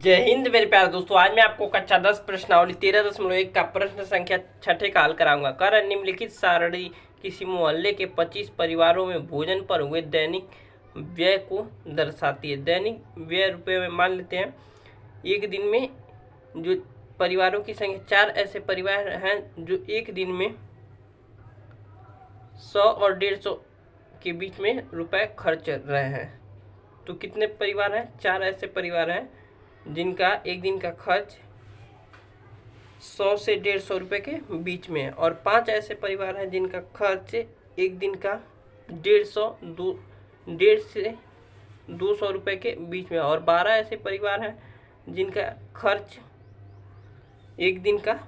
जय हिंद मेरे प्यारे दोस्तों। आज मैं आपको कक्षा 10 प्रश्नावली 13.1 का प्रश्न संख्या 6 का हल कराऊंगा। कारण निम्नलिखित सारणी किसी मोहल्ले के 25 परिवारों में भोजन पर हुए दैनिक व्यय को दर्शाती है। दैनिक व्यय रुपये में मान लेते हैं। एक दिन में जो परिवारों की संख्या 4 ऐसे परिवार हैं जो एक दिन में 100 और 150 के बीच में रुपए खर्च रहे हैं। तो कितने परिवार हैं? 4 ऐसे परिवार हैं जिनका एक दिन का खर्च 100 से 150 रुपये के बीच में है, और 5 ऐसे परिवार हैं जिनका खर्च एक दिन का 150 से 200 रुपये के बीच में, और 12 ऐसे परिवार हैं जिनका खर्च एक दिन का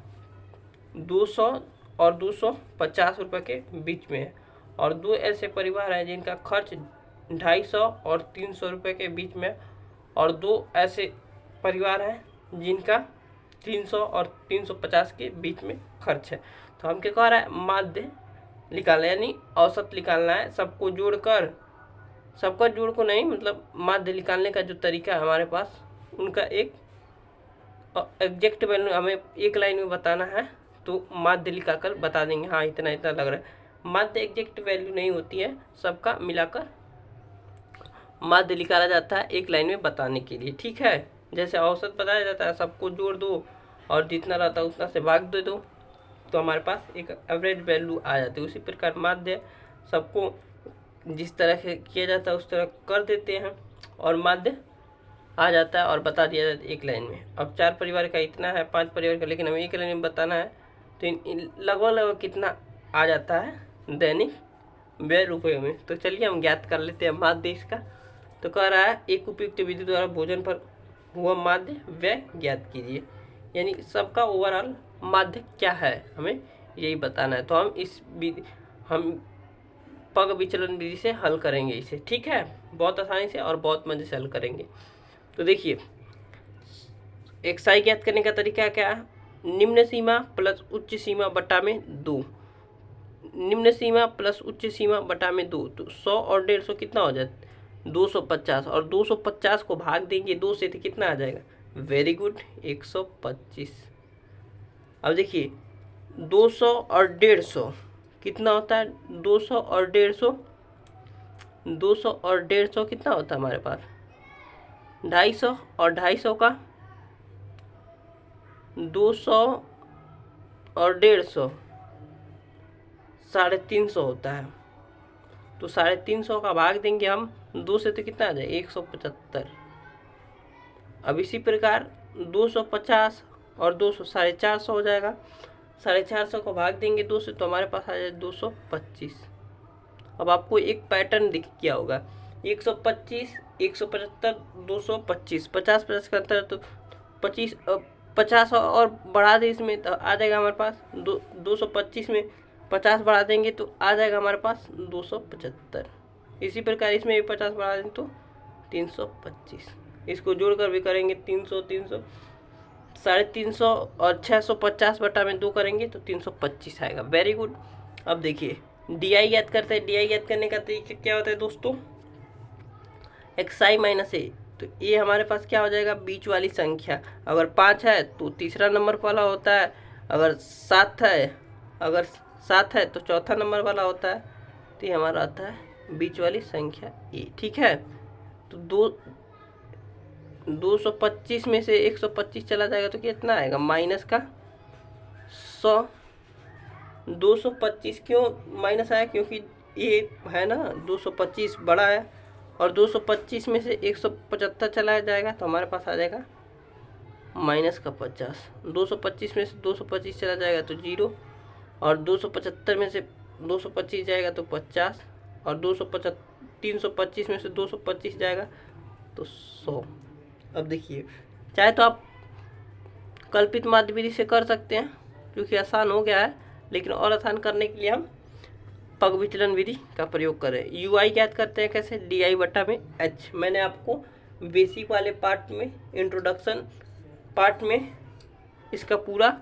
200 और 250 रुपये के बीच में है, और 2 ऐसे परिवार हैं जिनका खर्च 250 और 300 रुपये के बीच में, और 2 ऐसे परिवार हैं जिनका 300 और 350 के बीच में खर्च है। तो हम क्या कह रहा है? माध्य निकालना, यानी औसत निकालना है। सबको जोड़कर, सबका जोड़ को नहीं, मतलब माध्य निकालने का जो तरीका है हमारे पास, उनका एक एग्जैक्ट वैल्यू हमें एक लाइन में बताना है। तो माध्य लिखाकर बता देंगे, हाँ इतना इतना लग रहा है। माध्य एग्जैक्ट वैल्यू नहीं होती है, सबका मिलाकर माध्य निकाला जाता है एक लाइन में बताने के लिए। ठीक है, जैसे औसत बताया जाता है, सबको जोड़ दो और जितना रहता है उतना से भाग दे दो, तो हमारे पास एक एवरेज वैल्यू आ जाती है। उसी प्रकार माध्य सबको जिस तरह से किया जाता है उस तरह कर देते हैं और माध्य आ जाता है और बता दिया जाता है एक लाइन में। अब 4 परिवार का इतना है, 5 परिवार का, लेकिन हमें एक लाइन में बताना है, तो लगभग कितना आ जाता है दैनिक व्यय रुपये में। तो चलिए हम ज्ञात कर लेते हैं माध्य इसका। तो कह रहा है एक उपयुक्त विधि द्वारा भोजन पर हुआ माध्य व्यय ज्ञात कीजिए, यानी सबका ओवरऑल माध्य क्या है हमें यही बताना है। तो हम पग विचलन विधि से हल करेंगे इसे। ठीक है, बहुत आसानी से और बहुत मजे से हल करेंगे। तो देखिए, एक्साई ज्ञात करने का तरीका क्या है? निम्न सीमा प्लस उच्च सीमा बटा में 2, निम्न सीमा प्लस उच्च सीमा बटा में 2, तो 100 और 150 कितना हो जाता है? 250, और 250 को भाग देंगे 2 से तो कितना आ जाएगा? Very good, 125। अब देखिए 200 और 150 कितना होता है? 200 और 150, 200 और 150 कितना होता है हमारे पास? 250, और 250 का 200 और 150 350 होता है। तो 350 का भाग देंगे हम 2 से तो कितना आ जाए? 175। अब इसी प्रकार 250 और 200 450 हो जाएगा। 450 को भाग देंगे 2 से तो हमारे पास आ जाए 225। अब आपको एक पैटर्न दिख गया होगा, 125, 175, 225, 50 का अंतर, तो 50 और बढ़ा दे इसमें तो आ जाएगा हमारे पास 225 में 50 बढ़ा देंगे तो आ जाएगा हमारे पास 275। इसी प्रकार इसमें भी 50 बढ़ा देंगे तो 325। इसको जोड़कर भी करेंगे 300, 300, 350 और 650 बटा में 2 करेंगे तो 325 आएगा। Very good. अब देखिए डी ज्ञात करते हैं। डी ज्ञात करने का तरीका क्या होता है दोस्तों? एक्स आई माइनस ए। तो ये हमारे पास क्या हो जाएगा? बीच वाली संख्या। अगर 5 है तो तीसरा नंबर वाला होता है, अगर 7 है तो चौथा नंबर वाला होता है। तो ये हमारा आता है बीच वाली संख्या ए। ठीक है, तो 225 में से 125 चला जाएगा तो कितना आएगा? माइनस का 100। 225 क्यों माइनस आया? क्योंकि ये है ना 225 बड़ा है, और 225 में से 175 चला जाएगा तो हमारे पास आ जाएगा माइनस का 50। 225 में से 225 चला जाएगा तो 0, और 275 में से 225 जाएगा तो 50, और 325 में से 225 जाएगा तो 100। अब देखिए, चाहे तो आप कल्पित माध्य विधि से कर सकते हैं क्योंकि आसान हो गया है, लेकिन और आसान करने के लिए हम पग विचलन विधि का प्रयोग करें। यू आई ज्ञात करते हैं कैसे? डी आई बटा में एच। मैंने आपको बेसिक वाले पार्ट में, इंट्रोडक्शन पार्ट में इसका पूरा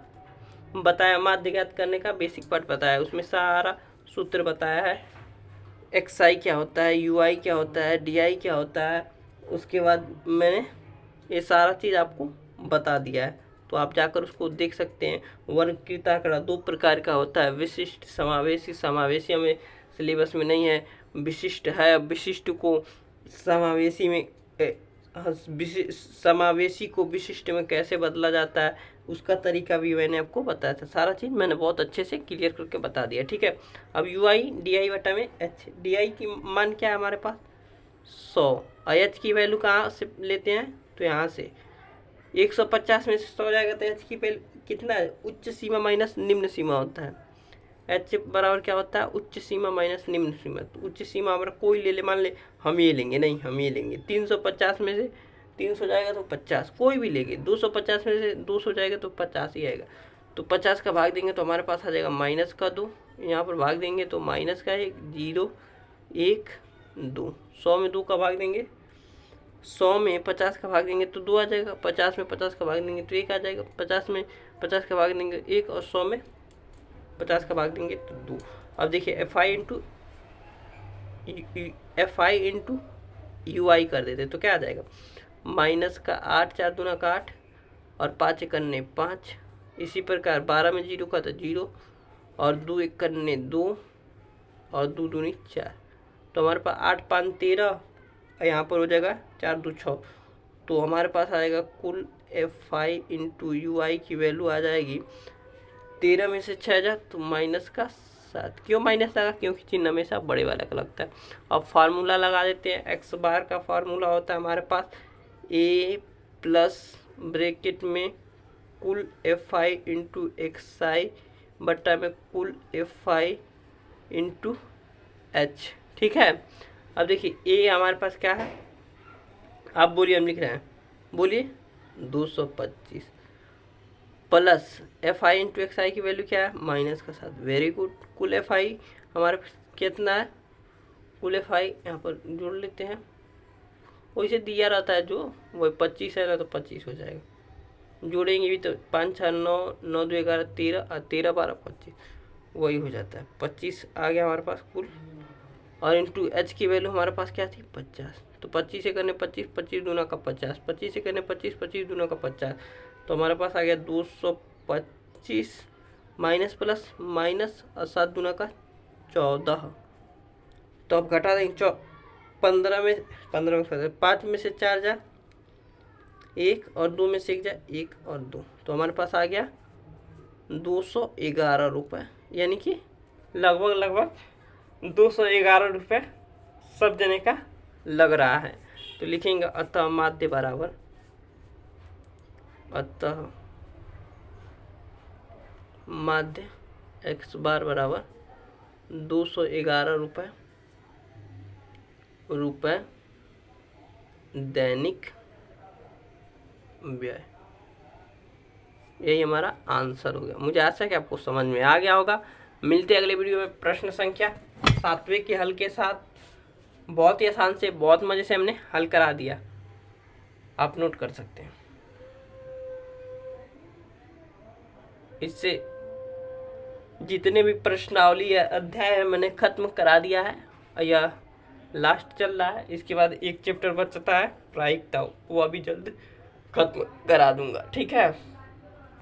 बताया, माध्य ज्ञात करने का बेसिक पार्ट बताया, उसमें सारा सूत्र बताया है। एक्स आई क्या होता है, यू आई क्या होता है, डी आई क्या होता है। उसके बाद मैंने ये सारा चीज़ आपको बता दिया है, तो आप जाकर उसको देख सकते हैं। वर्गीकृत आंकड़ा दो प्रकार का होता है, विशिष्ट समावेशी। समावेशी हमें सिलेबस में नहीं है, विशिष्ट है। अब विशिष्ट को समावेशी में समावेशी को विशिष्ट में कैसे बदला जाता है उसका तरीका भी मैंने आपको बताया था। सारा चीज़ मैंने बहुत अच्छे से क्लियर करके बता दिया, ठीक है। अब यू आई डी आई बटा में एच, डी आई की मान क्या है हमारे पास 100, और एच की वैल्यू कहाँ से लेते हैं, तो यहाँ से 150 में से 100 जाएगा तो एच की वैल्यू कितना है, उच्च सीमा माइनस निम्न सीमा होता है। एच बराबर क्या होता है, उच्च सीमा माइनस निम्न सीमा। तो उच्च सीमा हमारा कोई ले ले, मान ले हम ये लेंगे, नहीं हम ये लेंगे, 350 में से 300 जाएगा तो 50, कोई भी लेंगे। 250 में से 200 जाएगा तो 50 ही आएगा। तो 50 का भाग देंगे तो हमारे पास आ जाएगा -2, यहाँ पर भाग देंगे तो -1, 0, 1, 2। 100 में 2 का भाग देंगे, 100 में 50 का भाग देंगे तो 2 आ जाएगा, 50 में 50 का भाग देंगे तो 1 आ जाएगा, 50 में 50 का भाग देंगे 1, और 100 में 50 का भाग देंगे तो 2। अब देखिए एफ आई इंटू यू आई कर देते तो क्या आ जाएगा, -8, 4 दूना का 8, और 5 1 5। इसी प्रकार 12 में 0 का तो 0, और 2 1 2, और 2 दूनी 4। तो हमारे पास 8 5 13, यहाँ पर हो जाएगा 4 2 6। तो हमारे पास आएगा कुल एफ आई इंटू यू आई की वैल्यू आ जाएगी 13 में से 6 जा तो -7। क्यों माइनस लगा, क्योंकि चिन्ह हमेशा बड़े वाला का लगता है। अब फार्मूला लगा देते हैं। एक्स बार का फार्मूला होता है हमारे पास ए प्लस ब्रैकेट में कुल एफ आई इंटू एक्स आई बट्टा में कुल एफ आई इंटू एच, ठीक है। अब देखिए ए हमारे पास क्या है, आप बोलिए, हम लिख रहे हैं, बोलिए 225 plus F I into X I की वैल्यू क्या है, -7। Very good. कुल एफ आई हमारे पास कितना है, कुल एफ आई यहाँ पर जोड़ लेते हैं, वैसे दिया रहता है जो वही 25 है ना, तो 25 हो जाएगा। जोड़ेंगे भी तो 5 6 9 9 2 11 13, और 13 12 25, वही हो जाता है 25 आ गया हमारे पास कुल। और इंटू एच की वैल्यू हमारे पास क्या थी 50, तो 25 से करने 25, 25 दूना का 50, 25 से करने 25, 25 दूना का 50। तो हमारे पास आ गया 225 माइनस प्लस माइनस, और 7 दूना का 14। तो अब घटा देंगे 15 में 5 में से 4 जा 1, और 2 में से 1 जा 1 और 2। तो हमारे पास आ गया 211 रुपये, यानी कि लगभग 211 रुपये सब जने का लग रहा है। तो लिखेंगे अतः माध्य बराबर, अतः माध्य एक्स बार बराबर 211 रुपये दैनिक व्यय। यही हमारा आंसर हो गया। मुझे आशा है कि आपको समझ में आ गया होगा। मिलते हैं अगले वीडियो में प्रश्न संख्या 7वें के हल के साथ। बहुत ही आसान से, बहुत मज़े से हमने हल करा दिया, आप नोट कर सकते हैं। इससे जितने भी प्रश्नावली या अध्याय है मैंने खत्म करा दिया है, या लास्ट चल रहा है। इसके बाद एक चैप्टर बचता है प्रायिकता, वो अभी जल्द खत्म करा दूंगा, ठीक है।